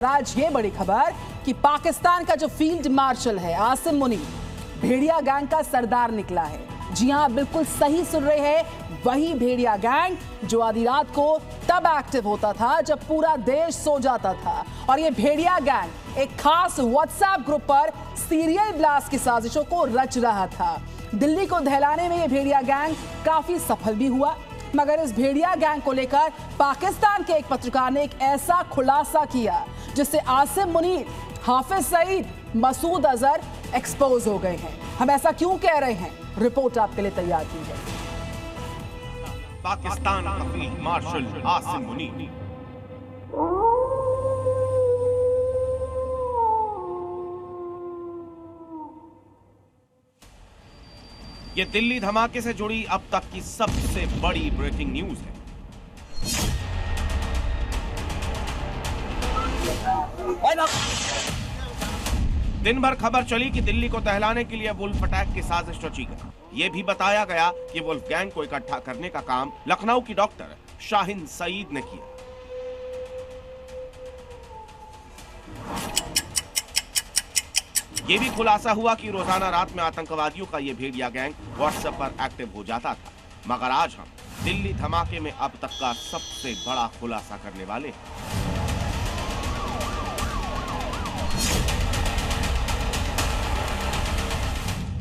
आज ये बड़ी खबर कि पाकिस्तान का जो फील्ड मार्शल है आसिम मुनीर भेड़िया गैंग का सरदार निकला है। जी हां, बिल्कुल सही सुन रहे हैं, वही भेड़िया गैंग जो आधी रात को तब एक्टिव होता था जब पूरा देश सो जाता था। और ये भेड़िया गैंग एक खास व्हाट्सएप ग्रुप पर सीरियल ब्लास्ट की साजिशों को रच रहा था। दिल्ली को दहलाने में ये भेड़िया गैंग काफी सफल भी हुआ, मगर इस भेड़िया गैंग को लेकर पाकिस्तान के एक पत्रकार ने एक ऐसा खुलासा किया जिससे आसिम मुनीर, हाफिज सईद, मसूद अजहर एक्सपोज हो गए हैं। हम ऐसा क्यों कह रहे हैं, रिपोर्ट आपके लिए तैयार की है। पाकिस्तान का फील्ड मार्शल आसिम मुनीर। ये दिल्ली धमाके से जुड़ी अब तक की सबसे बड़ी ब्रेकिंग न्यूज है। दिन भर खबर चली कि दिल्ली को दहलाने के लिए वुल्फ अटैक की साजिश रची गई। ये भी बताया गया कि वुल्फ गैंग को इकट्ठा करने का काम लखनऊ की डॉक्टर शाहीन सईद ने किया। ये भी खुलासा हुआ कि रोजाना रात में आतंकवादियों का ये भेड़िया गैंग व्हाट्सएप पर एक्टिव हो जाता था। मगर आज हम दिल्ली धमाके में अब तक का सबसे बड़ा खुलासा करने वाले हैं।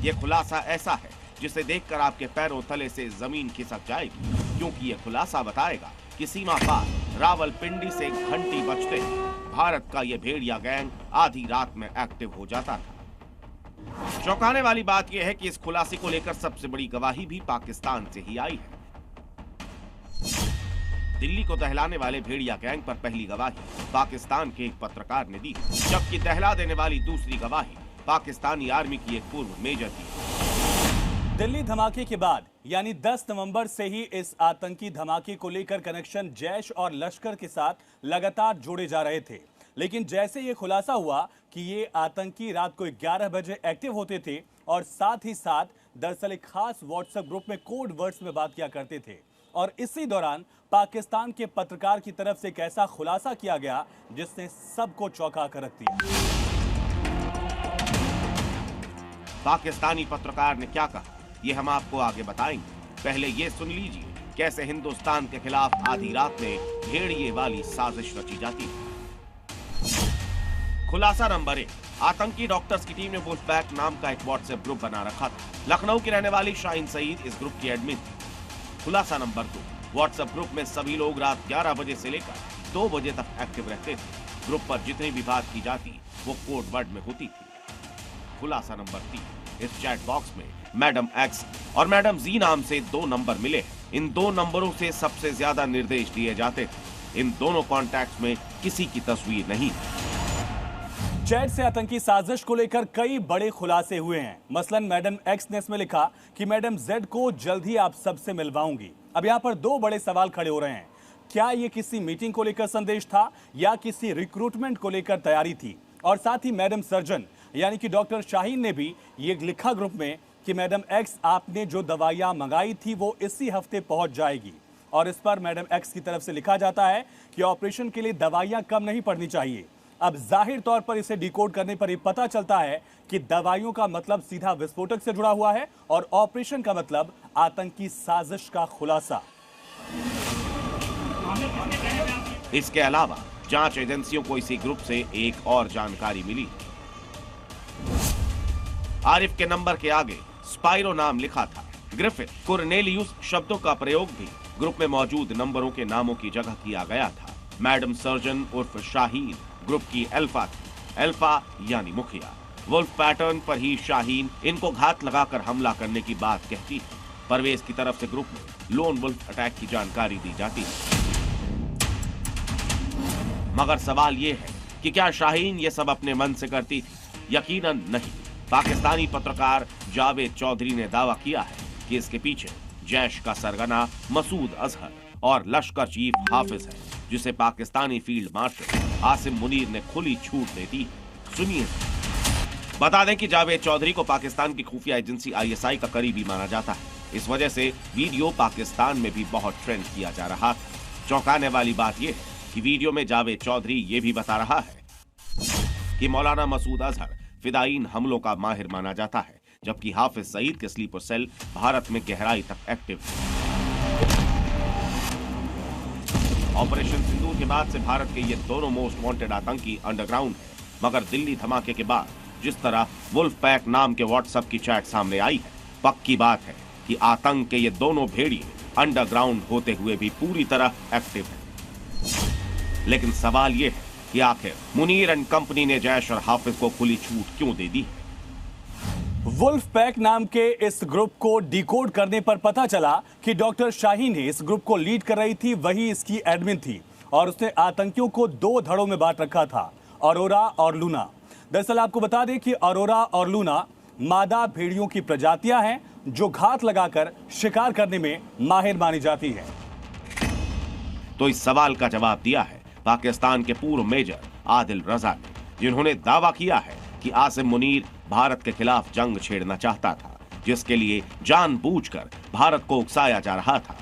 ये खुलासा ऐसा है जिसे देखकर आपके पैरों तले से जमीन खिसक जाएगी, क्योंकि ये खुलासा बताएगा कि सीमा पार रावलपिंडी से घंटी बजते ही भारत का ये भेड़िया गैंग आधी रात में एक्टिव हो जाता था। चौंकाने वाली बात यह है कि इस खुलासे को लेकर सबसे बड़ी गवाही भी पाकिस्तान से ही आई है। दिल्ली को दहलाने वाले भेड़िया गैंग पर पहली गवाही पाकिस्तान के एक पत्रकार ने दी, जबकि दहला देने वाली दूसरी गवाही पाकिस्तानी आर्मी की एक पूर्व मेजर की। दिल्ली धमाके के बाद यानी 10 नवंबर से ही इस आतंकी धमाके को लेकर कनेक्शन जैश और लश्कर के साथ लगातार जोड़े जा रहे थे। लेकिन जैसे ये खुलासा हुआ कि ये आतंकी रात को 11 बजे एक्टिव होते थे और साथ ही साथ दरअसल एक खास व्हाट्सएप ग्रुप में कोड वर्ड्स में बात किया करते थे, और इसी दौरान पाकिस्तान के पत्रकार की तरफ से एक ऐसा खुलासा किया गया जिसने सबको चौंका कर रख दिया। पाकिस्तानी पत्रकार ने क्या कहा, ये हम आपको आगे बताएंगे। पहले ये सुन लीजिए कैसे हिंदुस्तान के खिलाफ आधी रात में भेड़िए वाली साजिश रची जाती है। खुलासा नंबर 1, आतंकी डॉक्टर्स की टीम ने वुल्फपैक नाम का एक व्हाट्सएप ग्रुप बना रखा था। लखनऊ की रहने वाली शाहीन सईद इस ग्रुप की एडमिन थी। खुलासा नंबर 2, व्हाट्सएप ग्रुप में सभी लोग रात 11 बजे से लेकर 2 बजे तक एक्टिव रहते थे। ग्रुप पर जितनी भी बात की जाती वो कोड वर्ड में होती थी। खुलासा नंबर 3, इस चैट बॉक्स में मैडम एक्स और मैडम जी नाम से 2 नंबर मिले। इन 2 नंबरों से सबसे ज्यादा निर्देश दिए जाते थे। इन दोनों कॉन्टैक्ट में किसी की तस्वीर नहीं। चैट से आतंकी साजिश को लेकर कई बड़े खुलासे हुए हैं। मसलन मैडम एक्स ने इसमें लिखा कि मैडम जेड को जल्द ही आप सबसे मिलवाऊंगी। अब यहाँ पर 2 बड़े सवाल खड़े हो रहे हैं। क्या ये किसी मीटिंग को लेकर संदेश था या किसी रिक्रूटमेंट को लेकर तैयारी थी? और साथ ही मैडम सर्जन यानी कि डॉक्टर शाहीन ने भी ये लिखा ग्रुप में कि मैडम एक्स, आपने जो दवाइयां मंगाई थी वो इसी हफ्ते पहुंच जाएगी। और इस पर मैडम एक्स की तरफ से लिखा जाता है कि ऑपरेशन के लिए दवाइयां कम नहीं पड़नी चाहिए। अब जाहिर तौर पर इसे डिकोड करने पर ही पता चलता है कि दवाइयों का मतलब सीधा विस्फोटक से जुड़ा हुआ है और ऑपरेशन का मतलब आतंकी साजिश का खुलासा। इसके अलावा जांच एजेंसियों को इसी ग्रुप से एक और जानकारी मिली। आरिफ के नंबर के आगे स्पाइरो नाम लिखा था। ग्रिफिथ, कोर्नेलियस शब्दों का प्रयोग भी ग्रुप में मौजूद नंबरों के नामों की जगह किया गया था। मैडम सर्जन उर्फ शाहीन ग्रुप की अल्फा थी। अल्फा यानी मुखिया। वुल्फ पैटर्न पर ही शाहीन इनको घात लगाकर हमला करने की बात कहती है। परवेज की तरफ से ग्रुप में लोन वुल्फ अटैक की जानकारी दी जाती है। मगर सवाल ये है कि क्या शाहीन ये सब अपने मन से करती थी? यकीनन नहीं। पाकिस्तानी पत्रकार जावेद चौधरी ने दावा किया है कि इसके पीछे जैश का सरगना मसूद अजहर और लश्कर चीफ हाफिज है, जिसे पाकिस्तानी फील्ड मार्शल आसिम मुनीर ने खुली छूट दे दी। सुनिए। बता दें कि जावेद चौधरी को पाकिस्तान की खुफिया एजेंसी ISI का करीबी माना जाता है। इस वजह से वीडियो पाकिस्तान में भी बहुत ट्रेंड किया जा रहा था। चौंकाने वाली बात यह है कि वीडियो में जावेद चौधरी ये भी बता रहा है कि मौलाना मसूद अजहर फिदायीन हमलों का माहिर माना जाता है, जबकि हाफिज सईद के स्लीपर सेल भारत में गहराई तक एक्टिव है। ऑपरेशन सिंदूर के बाद से भारत के ये दोनों मोस्ट वांटेड आतंकी अंडरग्राउंड है, मगर दिल्ली धमाके के बाद जिस तरह वुल्फ पैक नाम के व्हाट्सएप की चैट सामने आई है, पक्की बात है कि आतंक के ये दोनों भेड़िए अंडरग्राउंड होते हुए भी पूरी तरह एक्टिव है। लेकिन सवाल ये है कि आखिर मुनीर एंड कंपनी ने जैश और हाफिज को खुली छूट क्यों दे दी? वुल्फ पैक नाम के इस ग्रुप को डिकोड करने पर पता चला कि डॉक्टर शाहीन ही इस ग्रुप को लीड कर रही थी, वही इसकी एडमिन थी और उसने आतंकियों को 2 धड़ों में बांट रखा था, अरोरा और लूना। दरअसल आपको बता दें कि अरोरा और लूना मादा भेड़ियों की प्रजातियां हैं जो घात लगाकर शिकार करने में माहिर मानी जाती है। तो इस सवाल का जवाब दिया है पाकिस्तान के पूर्व मेजर आदिल रजा ने, जिन्होंने दावा किया है कि आसिम मुनीर भारत के खिलाफ जंग छेड़ना चाहता था, जिसके लिए जानबूझकर भारत को उकसाया जा रहा था।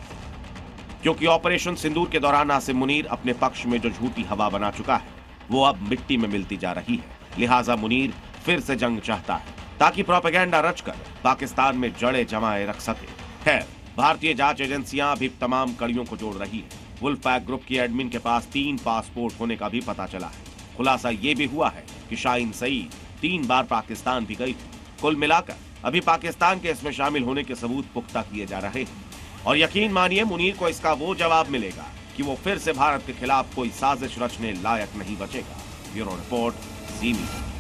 क्योंकि ऑपरेशन सिंदूर के दौरान आसिम मुनीर अपने पक्ष में जो झूठी हवा बना चुका है वो अब मिट्टी में मिलती जा रही है। लिहाजा मुनीर फिर से जंग चाहता है ताकि प्रोपेगेंडा रचकर पाकिस्तान में जड़ें जमाए रख सके। खैर, भारतीय जांच एजेंसियां अभी तमाम कड़ियों को जोड़ रही है। वुल्फ पैक ग्रुप की एडमिन के पास 3 पासपोर्ट होने का भी पता चला है। खुलासा ये भी हुआ है कि शाहीन सईद 3 बार पाकिस्तान भी गई थी। कुल मिलाकर अभी पाकिस्तान के इसमें शामिल होने के सबूत पुख्ता किए जा रहे हैं और यकीन मानिए मुनीर को इसका वो जवाब मिलेगा कि वो फिर से भारत के खिलाफ कोई साजिश रचने लायक नहीं बचेगा। ब्यूरो रिपोर्ट, ज़ी मीडिया।